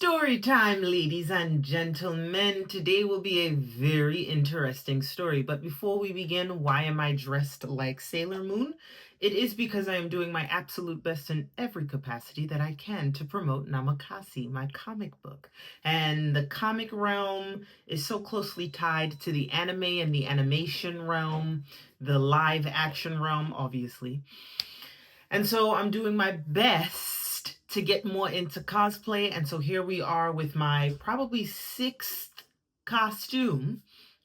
Story time, ladies and gentlemen. Today will be a very interesting story. But before we begin, why am I dressed like Sailor Moon? It is because I am doing my absolute best in every capacity that I can to promote Namakasi, my comic book. And the comic realm is so closely tied to the anime and the animation realm, the live action realm, obviously. And so I'm doing my best to get more into cosplay. And so here we are with my probably sixth costume.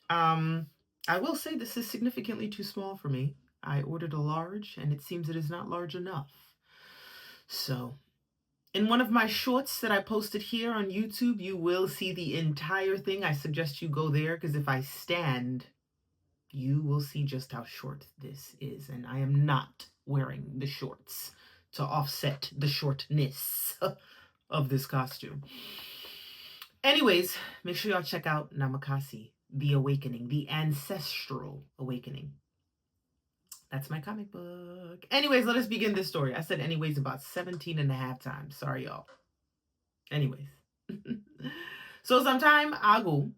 I will say this is significantly too small for me. I ordered a large and it seems it is not large enough. So in one of my shorts that I posted here on YouTube, you will see the entire thing. I suggest you go there because if I stand, you will see just how short this is. And I am not wearing the shorts to offset the shortness of this costume. Anyways, make sure y'all check out Namakasi, The Awakening, The Ancestral Awakening. That's my comic book. Anyways, let us begin this story. I said anyways about 17 and a half times. Sorry, y'all. Anyways. So some time ago,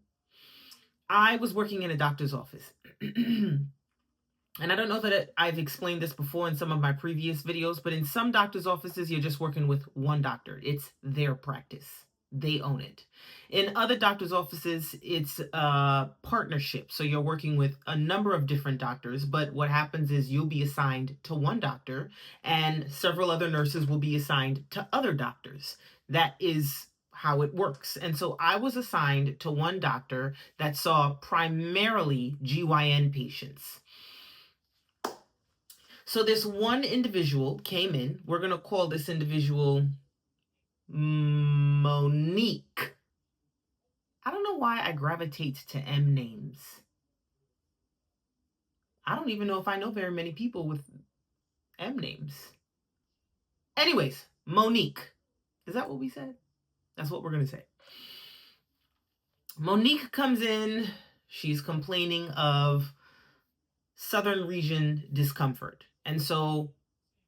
I was working in a doctor's office. And I don't know that I've explained this before in some of my previous videos, but in some doctor's offices, you're just working with one doctor. It's their practice. They own it. In other doctor's offices, it's a partnership. So you're working with a number of different doctors, but what happens is you'll be assigned to one doctor and several other nurses will be assigned to other doctors. That is how it works. And so I was assigned to one doctor that saw primarily GYN patients. So this one individual came in. We're going to call this individual Monique. I don't know why I gravitate to M names. I don't even know if I know very many people with M names. Anyways, Monique. Is that what we said? That's what we're going to say. Monique comes in. She's complaining of southern region discomfort. And so,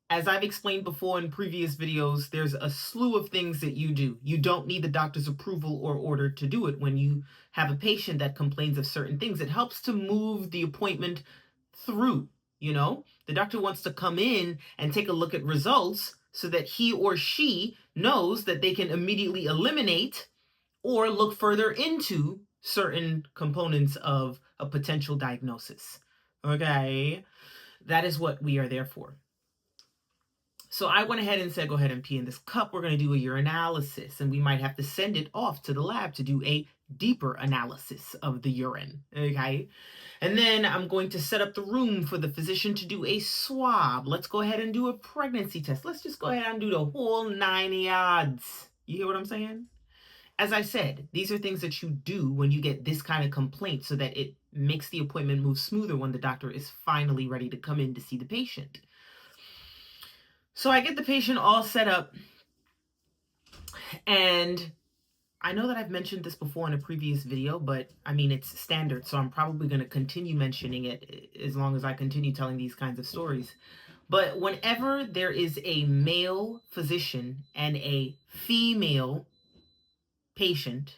as I've explained before in previous videos, there's a slew of things that you do. You don't need the doctor's approval or order to do it when you have a patient that complains of certain things. It helps to move the appointment through, you know? The doctor wants to come in and take a look at results so that he or she knows that they can immediately eliminate or look further into certain components of a potential diagnosis. Okay? That is what we are there for. So I went ahead and said, go ahead and pee in this cup. We're going to do a urinalysis, and we might have to send it off to the lab to do a deeper analysis of the urine. Okay. And then I'm going to set up the room for the physician to do a swab. Let's go ahead and do a pregnancy test. Let's just go ahead and do the whole 9 yards. You hear what I'm saying? As I said, these are things that you do when you get this kind of complaint so that it makes the appointment move smoother when the doctor is finally ready to come in to see the patient. So I get the patient all set up, and I know that I've mentioned this before in a previous video, but I mean, it's standard, so I'm probably going to continue mentioning it as long as I continue telling these kinds of stories. But whenever there is a male physician and a female patient,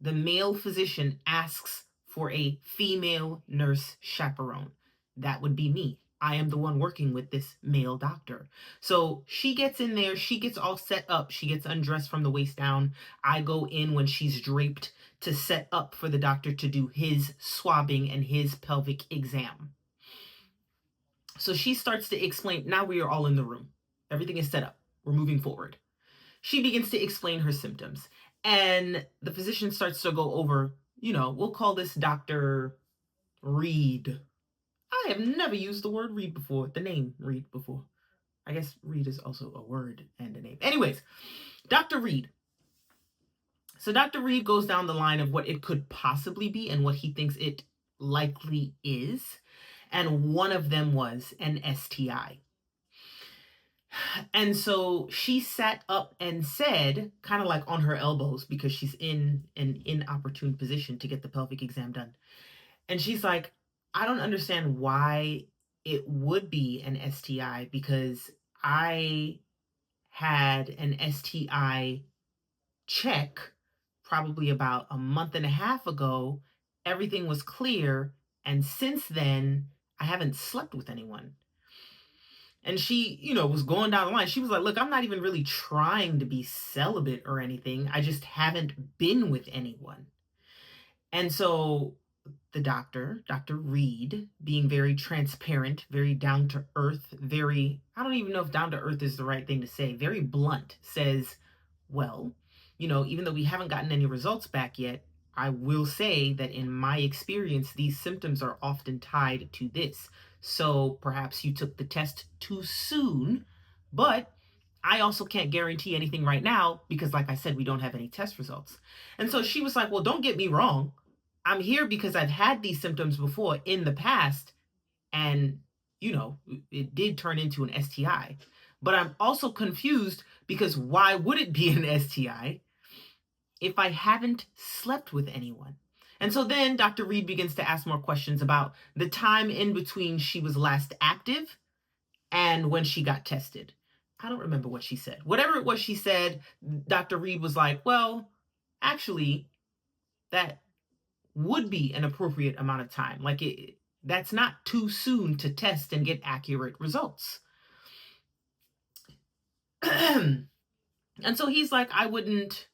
the male physician asks for a female nurse chaperone. That would be me. I am the one working with this male doctor. So she gets in there, she gets all set up, she gets undressed from the waist down. I go in when she's draped to set up for the doctor to do his swabbing and his pelvic exam. So she starts to explain. Now we are all in the room. Everything is set up. We're moving forward. She begins to explain her symptoms. And the physician starts to go over, you know, we'll call this Dr. Reed. I have never used the word Reed before, the name Reed before. I guess Reed is also a word and a name. Anyways, Dr. Reed. So Dr. Reed goes down the line of what it could possibly be and what he thinks it likely is. And one of them was an STI. And so she sat up and said, kind of like on her elbows, because she's in an inopportune position to get the pelvic exam done. And she's like, I don't understand why it would be an STI, because I had an STI check, probably about a month and a half ago, everything was clear. And since then, I haven't slept with anyone. And she, was going down the line. She was like, look, I'm not even really trying to be celibate or anything. I just haven't been with anyone. And so the doctor, Dr. Reed, being very transparent, very down to earth, very, I don't even know if down to earth is the right thing to say, very blunt, says, well, even though we haven't gotten any results back yet, I will say that in my experience, these symptoms are often tied to this. So perhaps you took the test too soon, but I also can't guarantee anything right now because, like I said, we don't have any test results. And so she was like, well, don't get me wrong. I'm here because I've had these symptoms before in the past, and, it did turn into an STI. But I'm also confused because why would it be an STI if I haven't slept with anyone? And so then Dr. Reed begins to ask more questions about the time in between she was last active and when she got tested. I don't remember what she said. Whatever it was she said, Dr. Reed was like, well, actually, that would be an appropriate amount of time. Like, that's not too soon to test and get accurate results. And so he's like, I wouldn't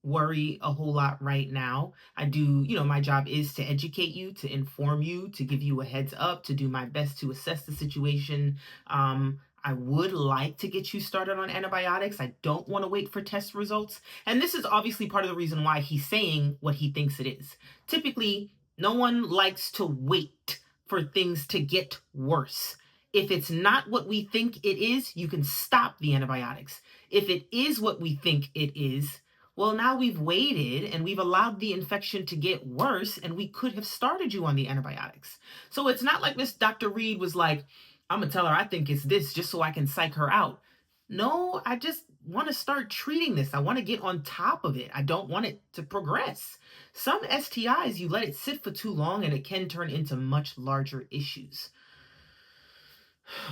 worry a whole lot right now. I do, my job is to educate you, to inform you, to give you a heads up, to do my best to assess the situation. I would like to get you started on antibiotics. I don't want to wait for test results. And this is obviously part of the reason why he's saying what he thinks it is. Typically, no one likes to wait for things to get worse. If it's not what we think it is, you can stop the antibiotics. If it is what we think it is, well, now we've waited and we've allowed the infection to get worse, and we could have started you on the antibiotics. So it's not like Miss Dr. Reed was like, I'm going to tell her I think it's this just so I can psych her out. No, I just want to start treating this. I want to get on top of it. I don't want it to progress. Some STIs, you let it sit for too long and it can turn into much larger issues.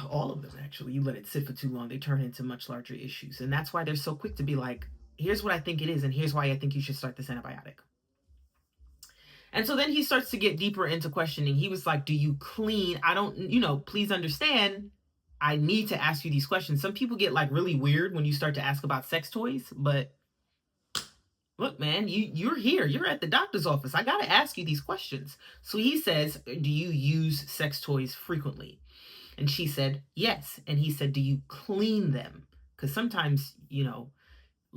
All of them, actually, you let it sit for too long, they turn into much larger issues. And that's why they're so quick to be like, here's what I think it is, and here's why I think you should start this antibiotic. And so then he starts to get deeper into questioning. He was like, do you clean? I don't, please understand, I need to ask you these questions. Some people get like really weird when you start to ask about sex toys, but look, man, you're here. You're at the doctor's office. I got to ask you these questions. So he says, do you use sex toys frequently? And she said, yes. And he said, do you clean them? Because sometimes,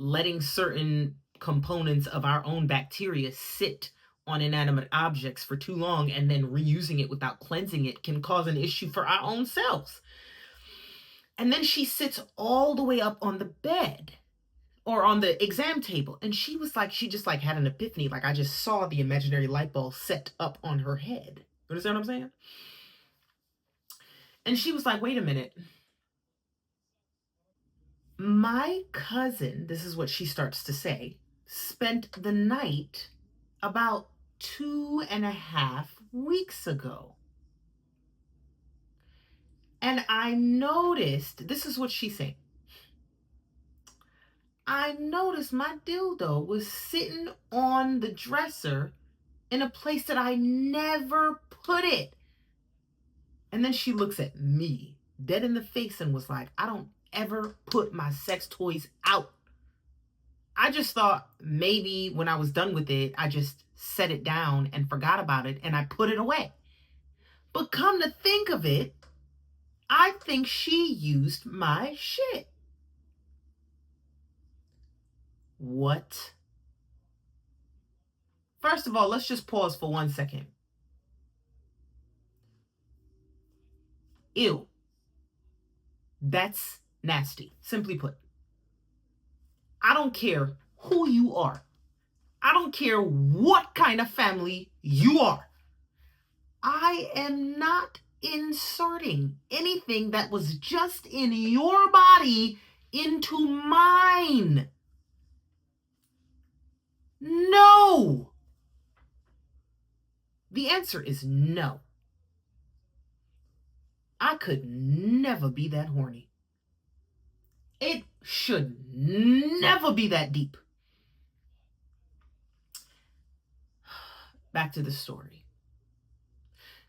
letting certain components of our own bacteria sit on inanimate objects for too long and then reusing it without cleansing it can cause an issue for our own selves. And then she sits all the way up on the bed or on the exam table. And she was like, she just like had an epiphany. Like, I just saw the imaginary light bulb set up on her head. You understand what I'm saying? And she was like, wait a minute. My cousin, this is what she starts to say, spent the night about 2.5 weeks ago. And I noticed, this is what she's saying. I noticed my dildo was sitting on the dresser in a place that I never put it. And then she looks at me dead in the face and was like, I don't ever put my sex toys out. I just thought maybe when I was done with it, I just set it down and forgot about it and I put it away. But come to think of it, I think she used my shit. What? First of all, let's just pause for 1 second. Ew. That's nasty, simply put. I don't care who you are. I don't care what kind of family you are. I am not inserting anything that was just in your body into mine. No. The answer is no. I could never be that horny. It should never be that deep. back to the story.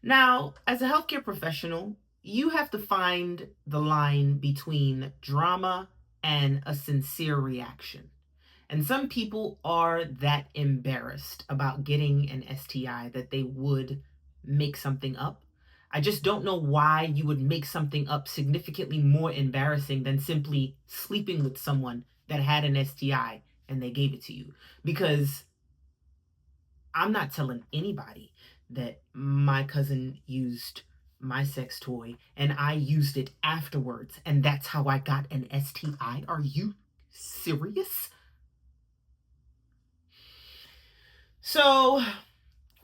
Now, as a healthcare professional, you have to find the line between drama and a sincere reaction. And some people are that embarrassed about getting an STI that they would make something up. I just don't know why you would make something up significantly more embarrassing than simply sleeping with someone that had an STI and they gave it to you. Because I'm not telling anybody that my cousin used my sex toy and I used it afterwards and that's how I got an STI. Are you serious? So,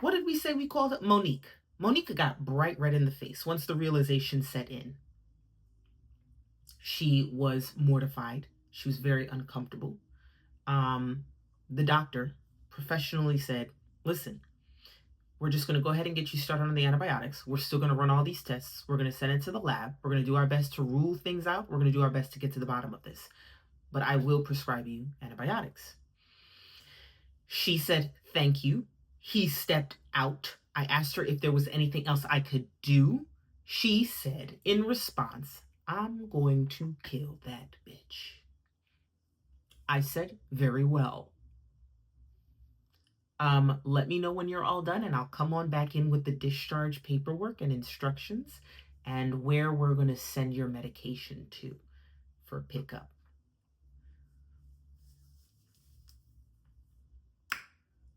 what did we say we called it? Monique. Monique got bright red in the face once the realization set in. She was mortified. She was very uncomfortable. The doctor professionally said, listen, we're just going to go ahead and get you started on the antibiotics. We're still going to run all these tests. We're going to send it to the lab. We're going to do our best to rule things out. We're going to do our best to get to the bottom of this. But I will prescribe you antibiotics. She said, thank you. He stepped out. I asked her if there was anything else I could do. She said, in response, I'm going to kill that bitch. I said, very well. Let me know when you're all done and I'll come on back in with the discharge paperwork and instructions and where we're going to send your medication to for pickup.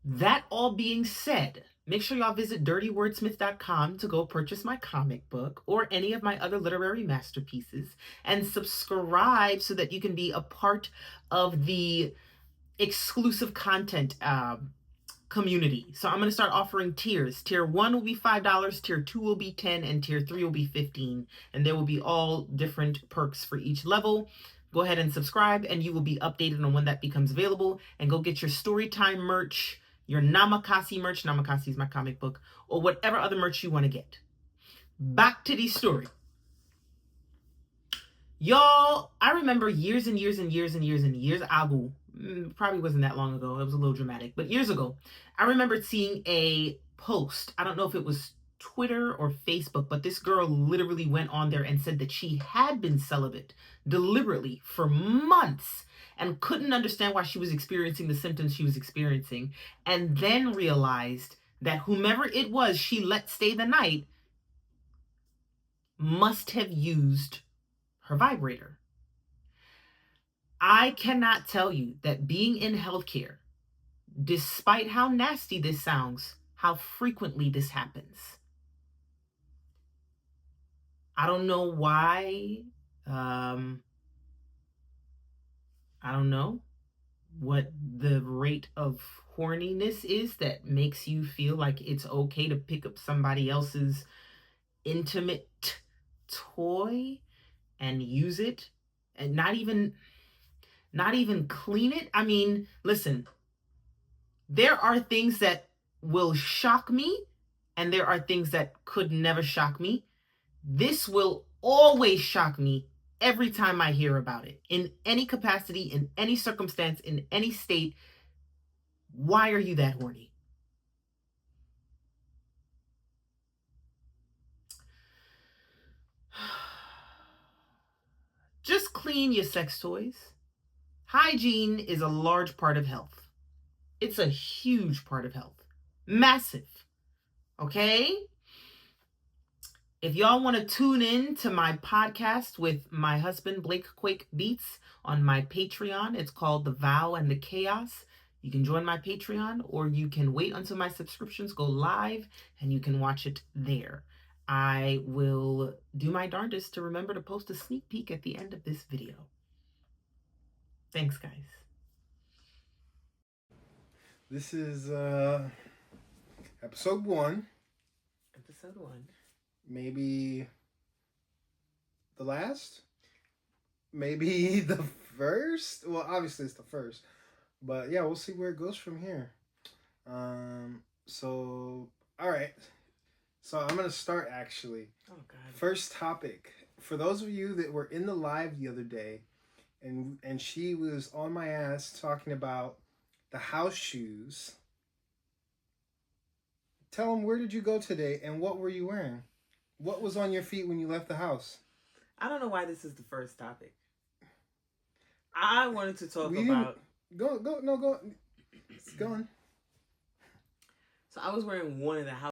That all being said, make sure y'all visit dirtywordsmith.com to go purchase my comic book or any of my other literary masterpieces and subscribe so that you can be a part of the exclusive content community. So I'm going to start offering tiers. Tier 1 will be $5, tier 2 will be $10, and tier 3 will be $15. And there will be all different perks for each level. Go ahead and subscribe and you will be updated on when that becomes available. And go get your StoryTime merch, your Namakasi merch, Namakasi is my comic book, or whatever other merch you want to get. Back to the story. Y'all, I remember years and years ago, probably wasn't that long ago, it was a little dramatic, but years ago, I remembered seeing a post. I don't know if it was Twitter or Facebook, but this girl literally went on there and said that she had been celibate deliberately for months and couldn't understand why she was experiencing the symptoms she was experiencing, and then realized that whomever it was she let stay the night must have used her vibrator. I cannot tell you that being in healthcare, despite how nasty this sounds, how frequently this happens. I don't know why. I don't know what the rate of horniness is that makes you feel like it's okay to pick up somebody else's intimate toy and use it and not even clean it. I mean, listen, there are things that will shock me and there are things that could never shock me. This will always shock me every time I hear about it, in any capacity, in any circumstance, in any state. Why are you that horny? Just clean your sex toys. Hygiene is a large part of health. It's a huge part of health. Massive. Okay? If y'all want to tune in to my podcast with my husband, Blake Quake Beats, on my Patreon, it's called The Vow and the Chaos. You can join my Patreon, or you can wait until my subscriptions go live and you can watch it there. I will do my darndest to remember to post a sneak peek at the end of this video. Thanks, guys. This is episode 1. Episode 1. Maybe the last? Maybe the first? Well, obviously it's the first. But yeah, we'll see where it goes from here. So, all right. So I'm going to start actually. Oh, God. First topic. For those of you that were in the live the other day, and she was on my ass talking about the house shoes. tell them where did you go today and what were you wearing? What was on your feet when you left the house? I don't know why this is the first topic. I wanted to talk We about. Go. It's going. So I was wearing one of the house